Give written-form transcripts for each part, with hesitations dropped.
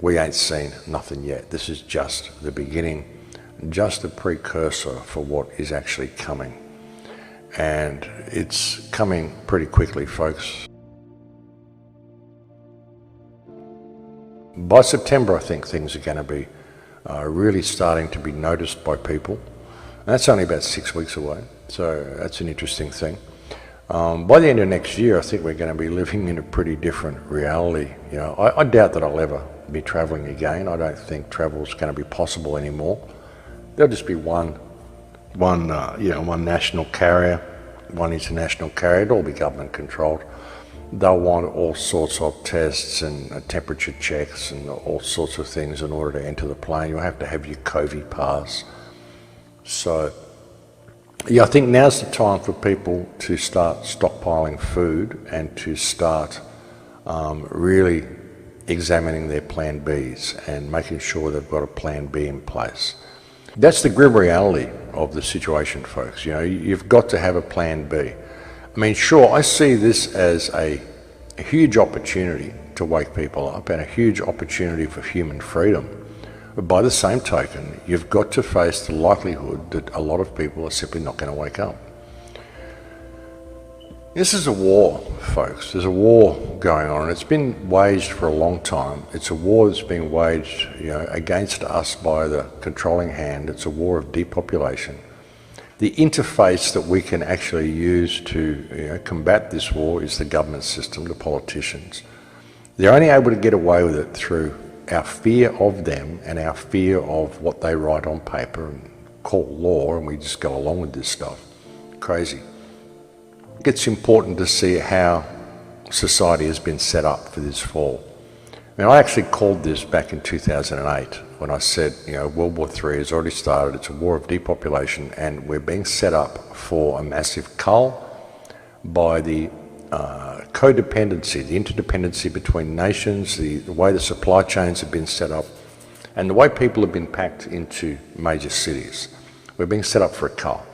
we ain't seen nothing yet. This is just the beginning, just a precursor for what is actually coming. And it's coming pretty quickly, folks. By September, I think things are going to be really starting to be noticed by people. And that's only about 6 weeks away, so that's an interesting thing. By the end of next year, I think we're going to be living in a pretty different reality. You know, I doubt that I'll ever be travelling again. I don't think travel is going to be possible anymore. There'll just be one national carrier, one international carrier. It'll all be government controlled. They'll want all sorts of tests and temperature checks and all sorts of things in order to enter the plane. You'll have to have your COVID pass. So, yeah, I think now's the time for people to start stockpiling food and to start really examining their plan Bs and making sure they've got a plan B in place. That's the grim reality of the situation, folks. You know, you've got to have a plan B. I mean, sure, I see this as a huge opportunity to wake people up and a huge opportunity for human freedom. But by the same token, you've got to face the likelihood that a lot of people are simply not going to wake up. This is a war, folks. There's a war going on, and it's been waged for a long time. It's a war that's being waged, against us by the controlling hand. It's a war of depopulation. The interface that we can actually use to combat this war is the government system, the politicians. They're only able to get away with it through our fear of them and our fear of what they write on paper and call law, and we just go along with this stuff. Crazy. It's important to see how society has been set up for this fall. I mean, I actually called this back in 2008 when I said, World War III has already started. It's a war of depopulation, and we're being set up for a massive cull by the codependency, the interdependency between nations, the way the supply chains have been set up, and the way people have been packed into major cities. We're being set up for a cull.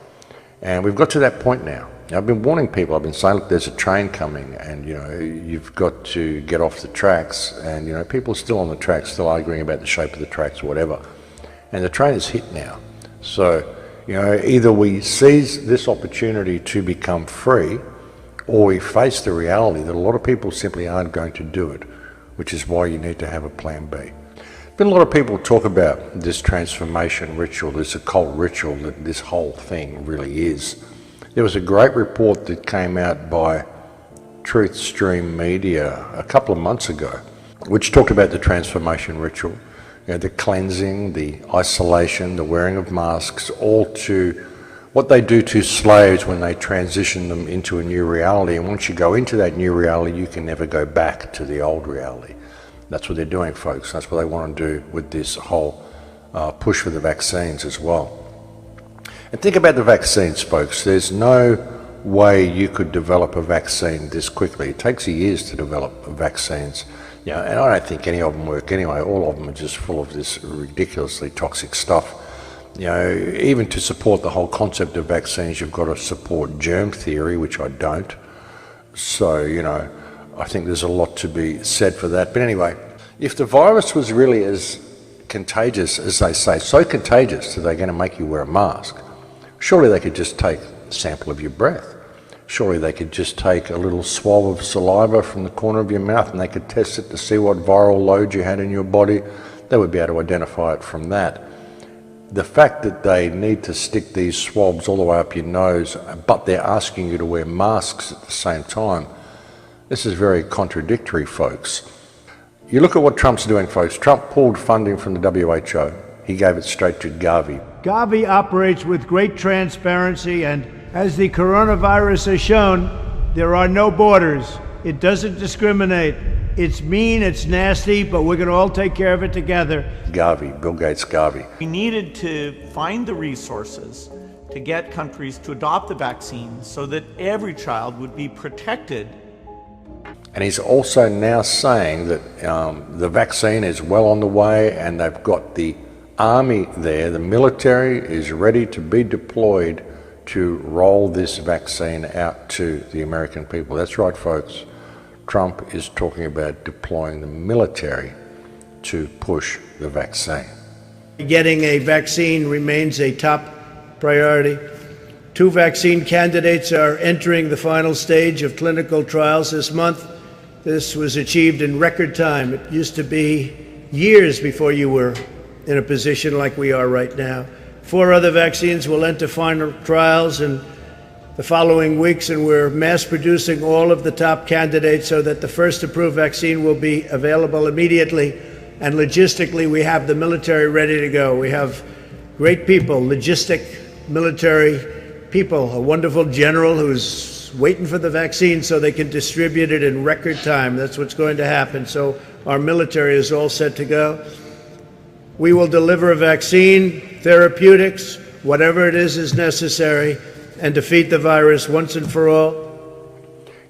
And we've got to that point now. I've been warning people. I've been saying, look, there's a train coming, and you've got to get off the tracks. And people are still on the tracks, still arguing about the shape of the tracks or whatever. And the train is hit now. So either we seize this opportunity to become free, or we face the reality that a lot of people simply aren't going to do it, which is why you need to have a plan B. There's been a lot of people talk about this transformation ritual, this occult ritual that this whole thing really is. There was a great report that came out by Truth Stream Media a couple of months ago, which talked about the transformation ritual, the cleansing, the isolation, the wearing of masks, all to what they do to slaves when they transition them into a new reality. And once you go into that new reality, you can never go back to the old reality. That's what they're doing, folks. That's what they want to do with this whole push for the vaccines as well. And think about the vaccines, folks. There's no way you could develop a vaccine this quickly. It takes years to develop vaccines. And I don't think any of them work anyway. All of them are just full of this ridiculously toxic stuff. Even to support the whole concept of vaccines, you've got to support germ theory, which I don't. So, I think there's a lot to be said for that. But anyway, if the virus was really as contagious as they say, so contagious that they're going to make you wear a mask, surely they could just take a sample of your breath. Surely they could just take a little swab of saliva from the corner of your mouth and they could test it to see what viral load you had in your body. They would be able to identify it from that. The fact that they need to stick these swabs all the way up your nose, but they're asking you to wear masks at the same time, this is very contradictory, folks. You look at what Trump's doing, folks. Trump pulled funding from the WHO. He gave it straight to Gavi. Gavi operates with great transparency, and as the coronavirus has shown, there are no borders. It doesn't discriminate. It's mean, it's nasty, but we're going to all take care of it together. Gavi, Bill Gates Gavi. We needed to find the resources to get countries to adopt the vaccine so that every child would be protected. And he's also now saying that the vaccine is well on the way and they've got the army there, the military is ready to be deployed to roll this vaccine out to the American people. That's right, folks. Trump is talking about deploying the military to push the vaccine. Getting a vaccine remains a top priority. 2 vaccine candidates are entering the final stage of clinical trials this month. This was achieved in record time. It used to be years before you were in a position like we are right now. 4 other vaccines will enter final trials in the following weeks, and we're mass producing all of the top candidates so that the first approved vaccine will be available immediately. And logistically, we have the military ready to go. We have great people, logistic military people, a wonderful general who's waiting for the vaccine so they can distribute it in record time. That's what's going to happen. So our military is all set to go. We will deliver a vaccine, therapeutics, whatever it is necessary, and defeat the virus once and for all.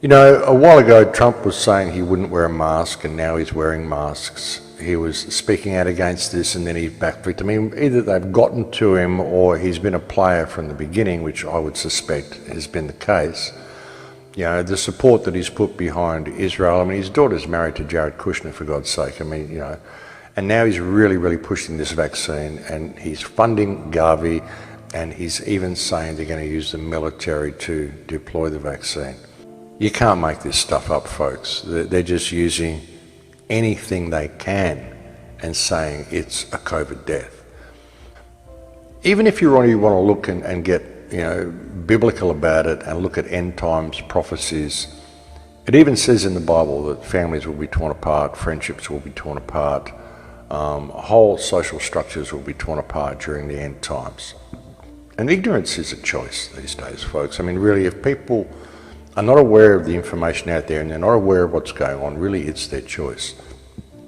You know, a while ago, Trump was saying he wouldn't wear a mask, and now he's wearing masks. He was speaking out against this, and then he backtracked. I mean, either they've gotten to him or he's been a player from the beginning, which I would suspect has been the case. You know, the support that he's put behind Israel. I mean, his daughter's married to Jared Kushner, for God's sake. I mean, you know, and now he's really pushing this vaccine, and he's funding Gavi, and he's even saying they're going to use the military to deploy the vaccine. You can't make this stuff up, folks. They're just using anything they can and saying it's a COVID death. Even if you really want to look and get, you know, biblical about it and look at end times prophecies, it even says in the Bible that families will be torn apart, friendships will be torn apart, whole social structures will be torn apart during the end times. And ignorance is a choice these days, folks. I mean, really, if people are not aware of the information out there and they're not aware of what's going on, really it's their choice.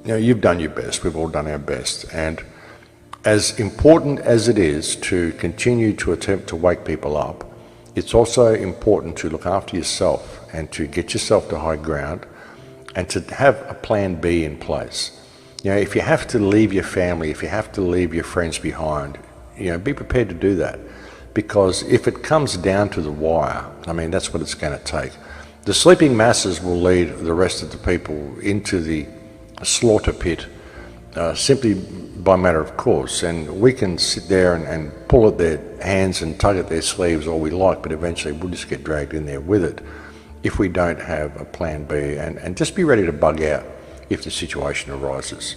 You know, you've done your best, we've all done our best, and as important as it is to continue to attempt to wake people up, it's also important to look after yourself and to get yourself to high ground and to have a plan B in place. You know, if you have to leave your family, if you have to leave your friends behind, you know, be prepared to do that. Because if it comes down to the wire, I mean, that's what it's going to take. The sleeping masses will lead the rest of the people into the slaughter pit simply by matter of course. And we can sit there and pull at their hands and tug at their sleeves all we like, but eventually we'll just get dragged in there with it if we don't have a plan B. And just be ready to bug out if the situation arises.